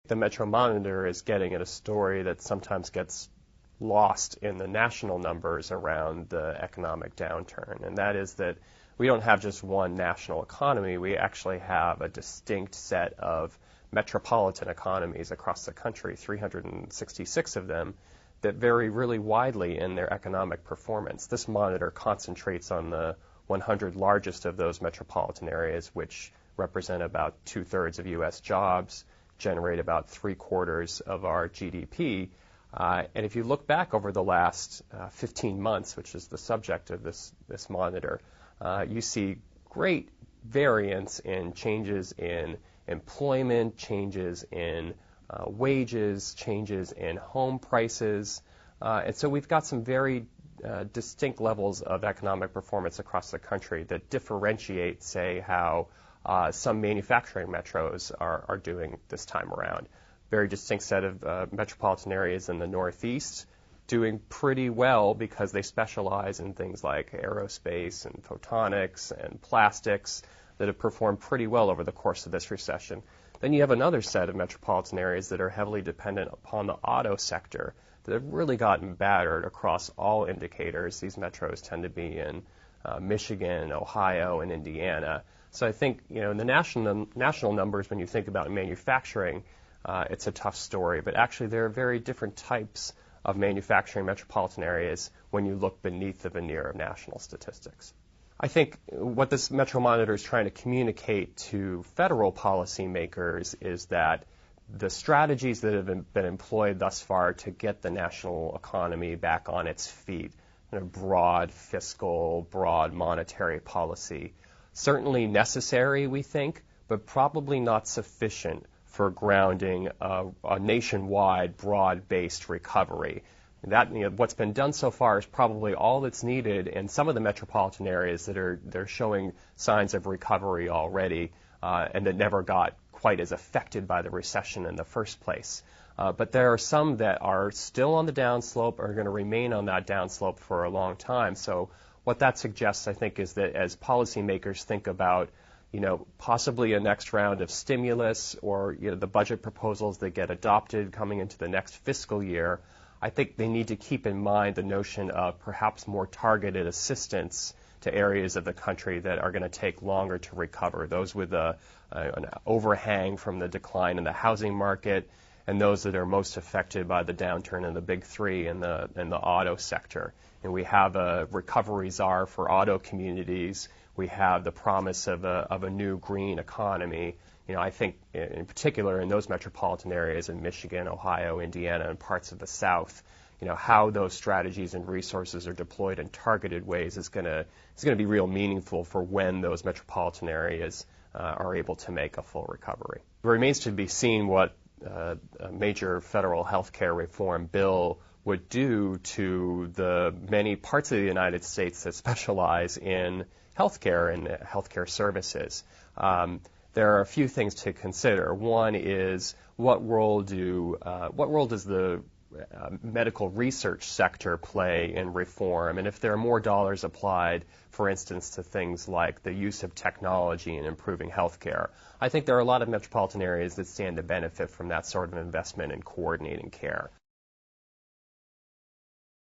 The Metro Monitor is getting at a story that sometimes gets lost in the national numbers around the economic downturn, and that is that we don't have just one national economy. We actually have a distinct set of metropolitan economies across the country, 366 of them, that vary really widely in their economic performance. This monitor concentrates on the 100 largest of those metropolitan areas, which represent about 2/3 of U.S. jobs, generate about 3/4 of our GDP. And if you look back over the last 15 months, which is the subject of this monitor, you see great variance in changes in employment, changes in wages, changes in home prices. And so we've got some very distinct levels of economic performance across the country that differentiate, say, how some manufacturing metros are doing this time around. Very distinct set of metropolitan areas in the Northeast doing pretty well because they specialize in things like aerospace and photonics and plastics that have performed pretty well over the course of this recession. Then you have another set of metropolitan areas that are heavily dependent upon the auto sector that have really gotten battered across all indicators. These metros tend to be in Michigan, Ohio, and Indiana. So I think, in the national numbers, when you think about manufacturing, it's a tough story. But actually, there are very different types of manufacturing metropolitan areas when you look beneath the veneer of national statistics. I think what this Metro Monitor is trying to communicate to federal policymakers is that the strategies that have been employed thus far to get the national economy back on its feet, broad fiscal, broad monetary policy, certainly necessary, we think, but probably not sufficient for grounding a nationwide, broad-based recovery. That, what's been done so far is probably all that's needed in some of the metropolitan areas that they're showing signs of recovery already, and that never got quite as affected by the recession in the first place. But there are some that are still on the downslope, are going to remain on that downslope for a long time. So what that suggests, I think, is that as policymakers think about possibly a next round of stimulus or the budget proposals that get adopted coming into the next fiscal year, I think they need to keep in mind the notion of perhaps more targeted assistance to areas of the country that are going to take longer to recover, those with an overhang from the decline in the housing market, and those that are most affected by the downturn in the big three in the auto sector. And we have a recovery czar for auto communities. We have the promise of a new green economy. I think in particular in those metropolitan areas in Michigan, Ohio, Indiana, and parts of the South, how those strategies and resources are deployed in targeted ways is going to be real meaningful for when those metropolitan areas are able to make a full recovery. It remains to be seen what a major federal health care reform bill would do to the many parts of the United States that specialize in healthcare and healthcare services. There are a few things to consider. One is what role does the medical research sector play in reform, and if there are more dollars applied, for instance, to things like the use of technology in improving healthcare. I think there are a lot of metropolitan areas that stand to benefit from that sort of investment in coordinating care.